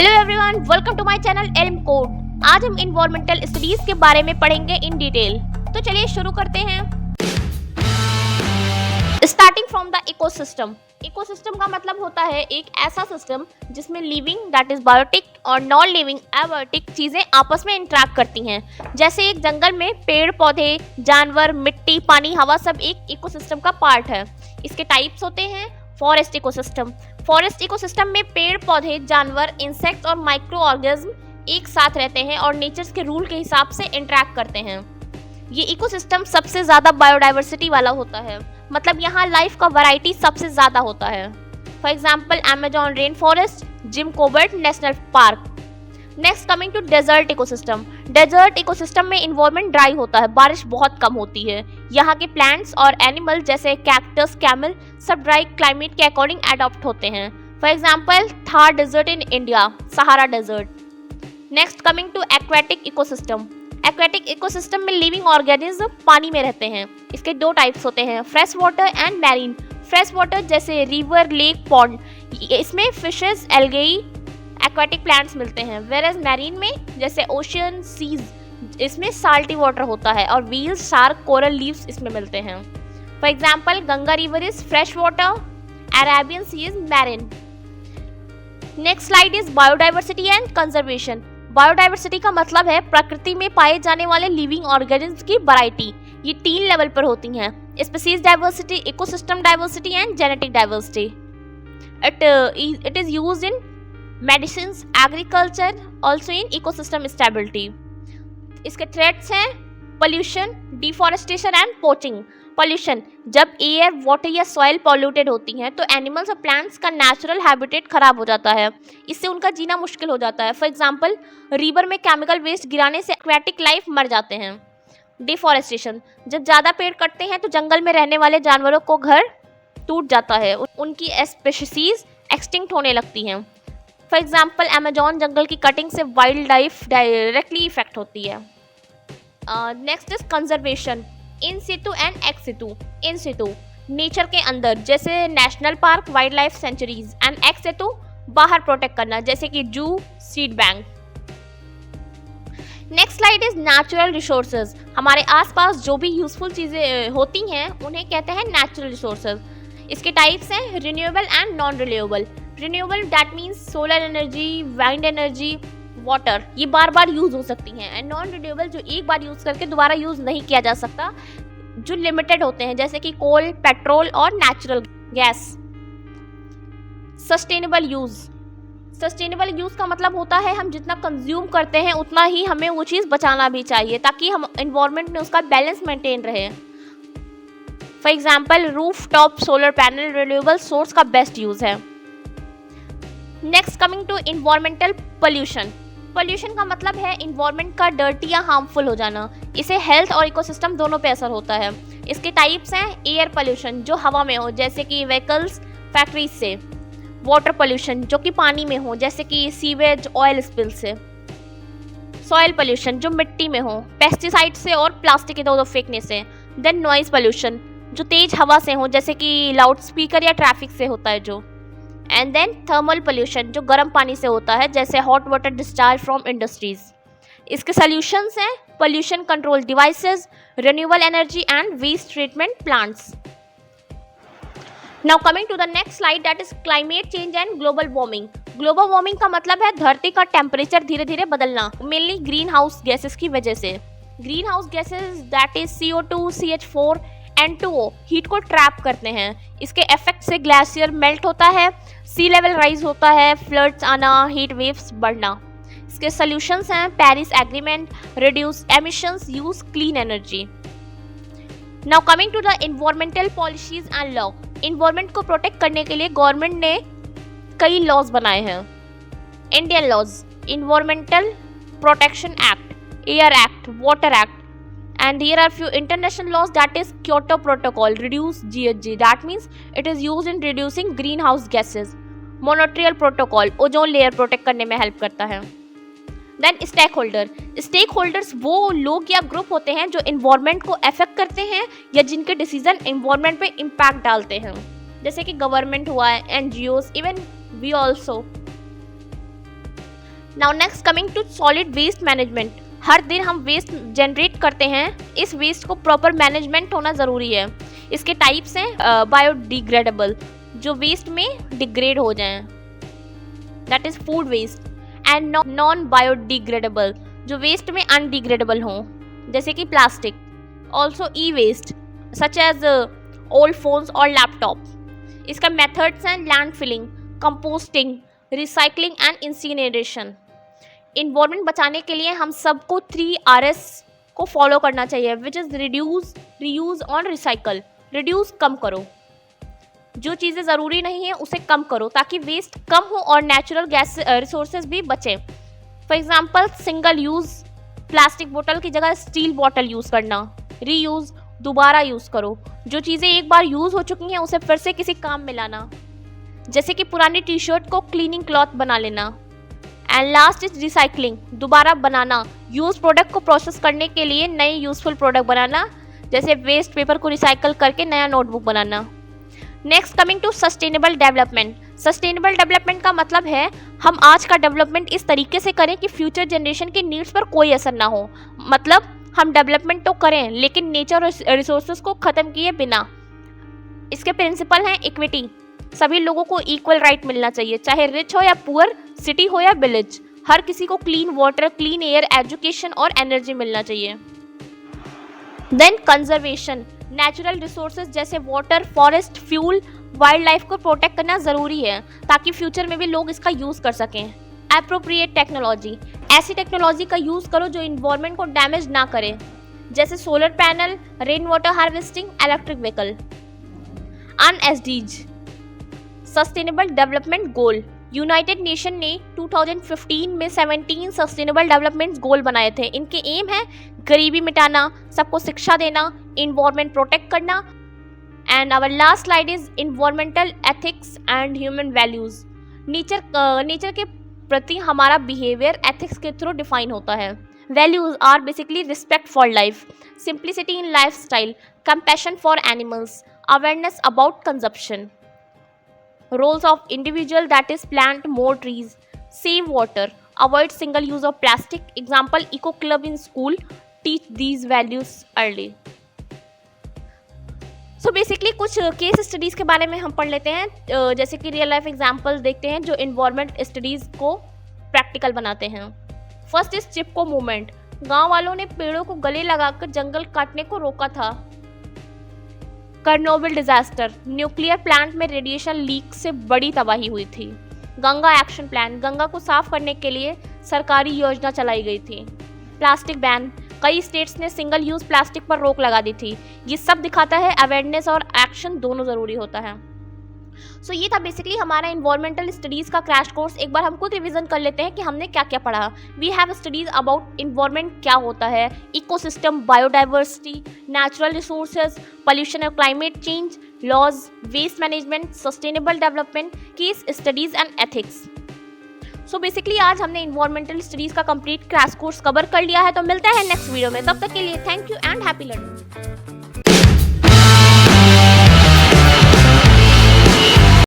Hello everyone, welcome to my channel Elm Code. आज हम environmental studies के बारे में पढ़ेंगे इन डिटेल। तो चलिए शुरू करते हैं। Starting from the ecosystem. Ecosystem का मतलब होता है एक ऐसा सिस्टम जिसमें लिविंग दैट इज बायोटिक और नॉन लिविंग एबायोटिक चीजें आपस में इंटरेक्ट करती हैं। जैसे एक जंगल में पेड़ पौधे, जानवर, मिट्टी, पानी, हवा सब एक इकोसिस्टम का पार्ट है। इसके टाइप्स होते हैं फॉरेस्ट इकोसिस्टम। फॉरेस्ट इकोसिस्टम में पेड़ पौधे, जानवर, इंसेक्ट और माइक्रो ऑर्गेनिज्म एक साथ रहते हैं और नेचर के रूल के हिसाब से इंटरेक्ट करते हैं। ये इकोसिस्टम सबसे ज़्यादा बायोडाइवर्सिटी वाला होता है, मतलब यहाँ लाइफ का वैरायटी सबसे ज़्यादा होता है। For example Amazon rain forest, Jim Corbett National Park. Next coming to desert ecosystem. Desert ecosystem में इन्वायरमेंट ड्राई होता है, बारिश बहुत कम होती है। यहाँ के प्लांट्स और एनिमल जैसे कैक्टस, कैमल सब ड्राई क्लाइमेट के अकॉर्डिंग एडॉप्ट होते हैं। For example Thar desert in India, Sahara desert. Next coming to aquatic ecosystem. Aquatic ecosystem में लिविंग ऑर्गेनिज्म पानी में रहते हैं। इसके दो टाइप्स होते हैं, fresh water and marine. Fresh water जैसे रिवर, लेक, पॉन्ड, इसमें फिशेस, एल्गेई, एक्वेटिक प्लांट्स मिलते हैं। वेरएज मैरीन में जैसे ओशियन, सीज, इसमें साल्टी वाटर होता है और व्हील्स, शार्क, कोरल लीव्स इसमें मिलते हैं। For example Ganga river is fresh water, Arabian sea is marine. Next slide is biodiversity and conservation. Biodiversity का मतलब है प्रकृति में पाए जाने वाले लिविंग ऑर्गेनिज्म की वैरायटी। ये 3 लेवल पर होती हैं, species diversity, ecosystem diversity and genetic diversity. It is used in medicines, agriculture, also in ecosystem stability. इसके थ्रेट्स हैं pollution, deforestation and poaching. Pollution, जब एयर, वाटर या सॉइल पॉल्यूटेड होती हैं तो एनिमल्स और प्लांट्स का नेचुरल हैबिटेट खराब हो जाता है, इससे उनका जीना मुश्किल हो जाता है। फॉर एग्जाम्पल रिवर में केमिकल वेस्ट गिराने से एक्वेटिक लाइफ मर जाते हैं। डिफॉरेस्टेशन, जब ज़्यादा पेड़ कटते हैं तो जंगल में रहने वाले जानवरों को घर टूट जाता है, उनकी स्पीशीज एक्सटिंक्ट होने लगती हैं। फॉर एग्जाम्पल अमेजॉन जंगल की कटिंग से वाइल्ड लाइफ डायरेक्टली इफेक्ट होती है। Next is conservation, in situ and ex situ. In situ nature के अंदर जैसे national park, wildlife sanctuaries, and ex situ बाहर प्रोटेक्ट करना जैसे कि zoo, seed bank. Next slide is natural resources. हमारे आसपास जो भी यूजफुल चीज़ें होती हैं उन्हें कहते हैं नेचुरल रिसोर्सेज। इसके टाइप्स हैं renewable and non renewable. Renewable that means solar energy, wind energy, water, ये बार बार यूज हो सकती हैं। एंड नॉन रिन्यूएबल जो एक बार यूज करके दोबारा यूज नहीं किया जा सकता, जो लिमिटेड होते हैं जैसे कि कोल, पेट्रोल और natural gas. Sustainable use. Sustainable use का मतलब होता है हम जितना कंज्यूम करते हैं उतना ही हमें वो चीज़ बचाना भी चाहिए ताकि हम एनवायरनमेंट में उसका बैलेंस मेंटेन रहे। For example roof top solar panel renewable source का बेस्ट यूज है। Next coming to environmental pollution. Pollution का मतलब है इन्वायरमेंट का डर्टी या हार्मफुल हो जाना। इसे हेल्थ और इकोसिस्टम दोनों पे असर होता है। इसके टाइप्स हैं एयर पोल्यूशन, जो हवा में हो जैसे कि व्हीकल्स, फैक्ट्रीज से। वाटर पोल्यूशन, जो कि पानी में हो जैसे कि सीवेज, ऑयल स्पिल से। सॉइल पोल्यूशन, जो मिट्टी में हो पेस्टिसाइड से और प्लास्टिक इधर उधर फेंकने से। देन नॉइज पोल्यूशन, जो तेज हवा से हो जैसे कि लाउड स्पीकर या ट्रैफिक से होता है जो। एंड देन थर्मल पोल्यूशन, जो गर्म पानी से होता है जैसे hot water discharge from industries. इसके सॉल्यूशंस हैं pollution control devices, renewable energy and waste treatment plants. Now coming to the next slide that is climate change and global warming. Global warming का मतलब है धरती का टेम्परेचर धीरे धीरे बदलना, मेनली ग्रीन हाउस गैसेस की वजह से। Green house gases that is CO2, CH4, N2O heat को ट्रैप करते हैं। इसके इफेक्ट से ग्लेशियर मेल्ट होता है, सी लेवल राइज होता है, फ्लड्स आना, हीट वेव्स बढ़ना। इसके सॉल्यूशंस हैं Paris agreement, reduce emissions, use clean energy. Now coming to the environmental policies and law. Environment को प्रोटेक्ट करने के लिए गवर्नमेंट ने कई लॉज बनाए हैं। Indian laws, environmental protection act, air act, water act, and here are few international laws that is Kyoto Protocol, reduce GHG, that means it is used in reducing greenhouse gases. Montreal Protocol, ozone layer protect करने में help करता है। Then stakeholders वो लोग या group होते हैं जो इन्वायरमेंट को अफेक्ट करते हैं या जिनके डिसीजन इन्वायरमेंट पे इम्पैक्ट डालते हैं, जैसे कि गवर्नमेंट हुआ है, NGOs, even we also. Now next coming to solid waste management. हर दिन हम वेस्ट जनरेट करते हैं, इस वेस्ट को प्रॉपर मैनेजमेंट होना ज़रूरी है। इसके टाइप्स हैं बायोडिग्रेडेबल, जो वेस्ट में डिग्रेड हो जाएं, that is food waste, and non biodegradable, जो वेस्ट में अनडिग्रेडेबल हों, जैसे कि plastic. Also e waste such as old phones और लैपटॉप। इसका मेथड्स हैं land filling, composting, recycling and incineration. Environment बचाने के लिए हम सबको 3 RS को फॉलो करना चाहिए, विच इज़ रिड्यूस, रीयूज और रिसाइकल। रिड्यूस कम करो, जो चीज़ें ज़रूरी नहीं है उसे कम करो ताकि वेस्ट कम हो और नेचुरल गैस रिसोर्सेज भी बचें। For example single use plastic बोतल की जगह स्टील बोतल यूज़ करना। रीयूज़ दोबारा यूज़ करो, जो चीज़ें एक बार यूज़ हो चुकी हैं उसे फिर से किसी काम में लाना, जैसे कि पुरानी टी शर्ट को क्लीनिंग क्लॉथ बना लेना। एंड लास्ट इज रिसाइकलिंग, दोबारा बनाना, यूज प्रोडक्ट को प्रोसेस करने के लिए नए यूजफुल प्रोडक्ट बनाना, जैसे वेस्ट पेपर को रिसाइकल करके नया नोटबुक बनाना। Next coming to sustainable development. Sustainable development का मतलब है हम आज का डेवलपमेंट इस तरीके से करें कि फ्यूचर जनरेशन की नीड्स पर कोई असर ना हो। मतलब हम डेवलपमेंट तो करें लेकिन नेचर और रिसोर्सेज को ख़त्म किए बिना। इसके प्रिंसिपल हैं इक्विटी, सभी लोगों को इक्वल राइट मिलना चाहिए, चाहे रिच हो या पुअर, सिटी हो या विलेज। हर किसी को clean water, clean air, education और एनर्जी मिलना चाहिए। देन कंजर्वेशन, नेचुरल रिसोर्सेज जैसे water, forest, fuel, wild life को प्रोटेक्ट करना ज़रूरी है ताकि फ्यूचर में भी लोग इसका यूज़ कर सकें। एप्रोप्रिएट टेक्नोलॉजी, ऐसी टेक्नोलॉजी का यूज़ करो जो इन्वायरमेंट को डैमेज ना करे, जैसे solar panel, rain water harvesting, electric vehicle. UN SDGs, sustainable development goal. United Nation ने 2015 में 17 सस्टेनेबल डेवलपमेंट गोल बनाए थे। इनके एम है गरीबी मिटाना, सबको शिक्षा देना, इन्वायरमेंट प्रोटेक्ट करना। And our last slide is environmental ethics and human values. Nature के प्रति हमारा बिहेवियर एथिक्स के थ्रू डिफाइन होता है। Values are basically respect for life, simplicity in life style, compassion for animals, awareness about consumption. Roles of individual, that is plant more trees, save water, avoid single use of plastic. Example, eco club in school teach these values early. So basically कुछ case studies के बारे में हम पढ़ लेते हैं, जैसे कि रियल लाइफ एग्जाम्पल्स देखते हैं जो इन्वायरमेंट स्टडीज़ को प्रैक्टिकल बनाते हैं। First is Chipko movement. गांव वालों ने पेड़ों को गले लगाकर जंगल काटने को रोका था। कर्नोबिल डिजास्टर, न्यूक्लियर प्लांट में रेडिएशन लीक से बड़ी तबाही हुई थी। गंगा एक्शन प्लान, गंगा को साफ करने के लिए सरकारी योजना चलाई गई थी। प्लास्टिक बैन, कई स्टेट्स ने सिंगल यूज प्लास्टिक पर रोक लगा दी थी। ये सब दिखाता है अवेयरनेस और एक्शन दोनों ज़रूरी होता है। सो ये था बेसिकली हमारा इन्वायरमेंटल स्टडीज़ का क्रैश कोर्स। एक बार हम खुद रिवीजन कर लेते हैं कि हमने क्या क्या पढ़ा। We have studies about environment क्या होता है, ecosystem, biodiversity, natural resources, pollution और climate change, laws, waste management, sustainable development, case studies and ethics. So basically आज हमने इन्वायरमेंटल स्टडीज़ का कंप्लीट क्रैश कोर्स कवर कर लिया है। तो मिलता है नेक्स्ट वीडियो में, तब तक के लिए thank you and happy learning.